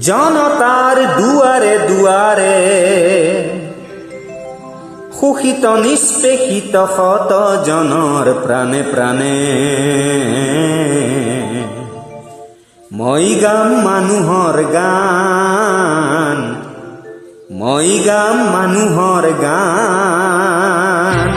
জনতাৰ দুয়াৰে দুয়াৰে শোষিত নিষ্পেষিত শত জনৰ প্ৰাণে প্ৰাণে মই গাম মানুহৰ গান, মই গাম মানুহৰ গান।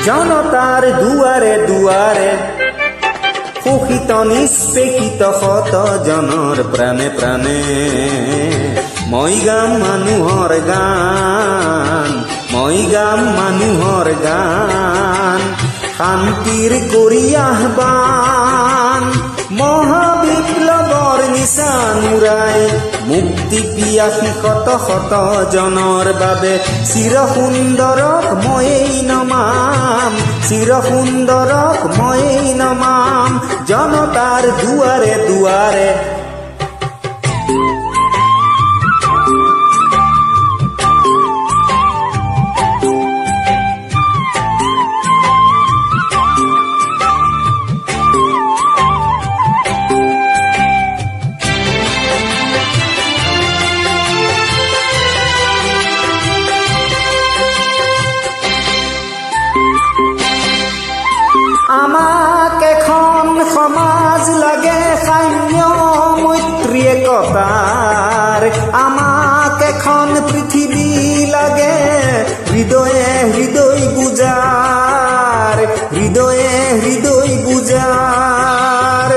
জনতাৰ দুয়াৰে দুয়াৰে শোষিত নিষ্পেষিত শত জনৰ প্ৰাণে প্ৰাণে মই গাম মানুহৰ গান, মই গাম মানুহৰ গান। শান্তিৰ কৰি আহ্বান মহাবিপ্লৱৰ নিচান উৰাই মুক্তি পিয়াসী শত শত জনৰ বাবে চিৰ সুন্দৰক ময়েই নমাম, চিৰ সুন্দৰক ময়েই নমাম। জনতাৰ দুৱাৰে দুৱাৰে আমাক এখন সমাজ লাগে সাম্য মৈত্ৰী একতাৰ, আমাক এখন পৃথিৱী লাগে হৃদয়ে হৃদয় বুজাৰ, হৃদয়ে হৃদয় বুজাৰ।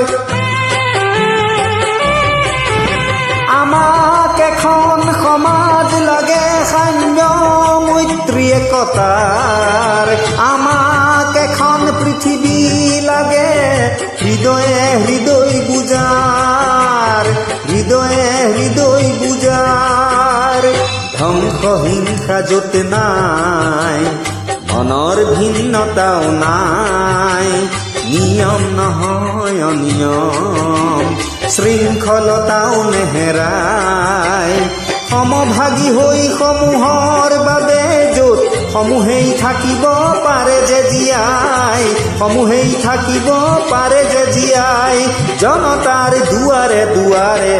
আমাক এখন সমাজ লাগে সাম্য মৈত্ৰী একতাৰ, আমাক এখন পৃথিৱী লাগে হৃদয়ে হৃদয় বুজাৰ, হৃদয়ে হৃদয় বুজাৰ। ধ্বংস হিংসা য'ত নাই মনৰ ভিন্নতাও নাই, নিয়ম নহয় অনিয়ম শৃংখলতাও নেহেৰাই। সমভাগী হৈ সমূহৰ বাবে য'ত সমূহেই থাকিব পাৰে যে জীয়াই, সমূহেই থাকিব পাৰে যে জীয়াই। জনতাৰ দুৱাৰে দুৱাৰে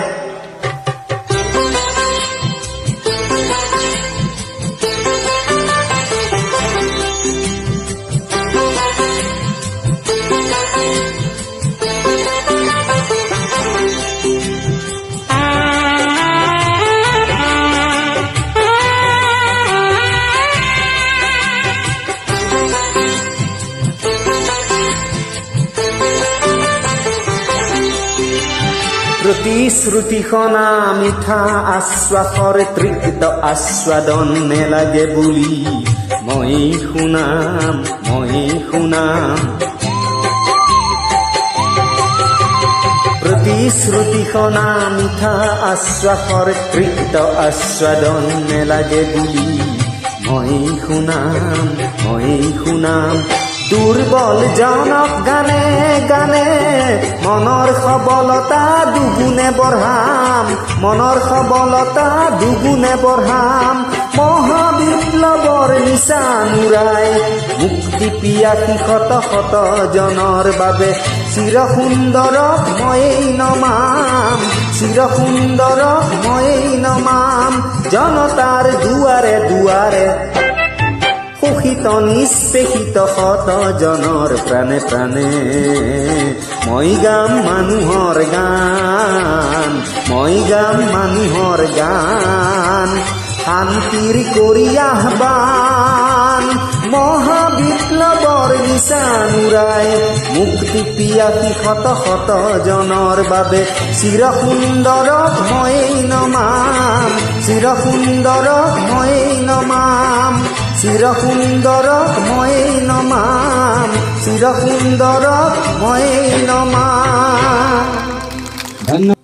প্ৰতিশ্ৰুতিখনা মিঠা আশ্বাসৰ তৃপ্ত আস্বাদন নেলাগে বুলি মই শুনাম, মই শুনাম। প্ৰতিশ্ৰুতিখনা মিঠা আশ্বাসৰ তৃপ্ত আস্বাদন নেলাগে বুলি মই শুনাম, মই শুনাম। দুৰ্বল জনক গানে গানে মনৰ সবলতা দুগুণে বঢ়াম, মনৰ সবলতা দুগুণে বঢ়াম। মহাবিপ্লৱৰ নিচান উৰাই মুক্তি পিয়াসী শত শত জনৰ বাবে চিৰ সুন্দৰক ময়েই নমাম, চিৰ সুন্দৰক ময়েই নমাম। জনতাৰ দুৱাৰে দুৱাৰে শোষিত নিষ্পেষিত শত জনৰ প্ৰাণে প্ৰাণে মই গাম মানুহৰ গান, মই গাম মানুহৰ গান। শান্তিৰ কৰি আহ্বান মহাবিপ্লৱৰ নিচান উৰাই মুক্তি পিয়াসী শত শত জনৰ বাবে চিৰ সুন্দৰক ময়েই নমাম, চিৰ সুন্দৰক ময়েই নমাম, চিৰ সুন্দৰক ময়েই নমাম, চিৰ সুন্দৰক ময়েই নমাম। ধন্যবাদ।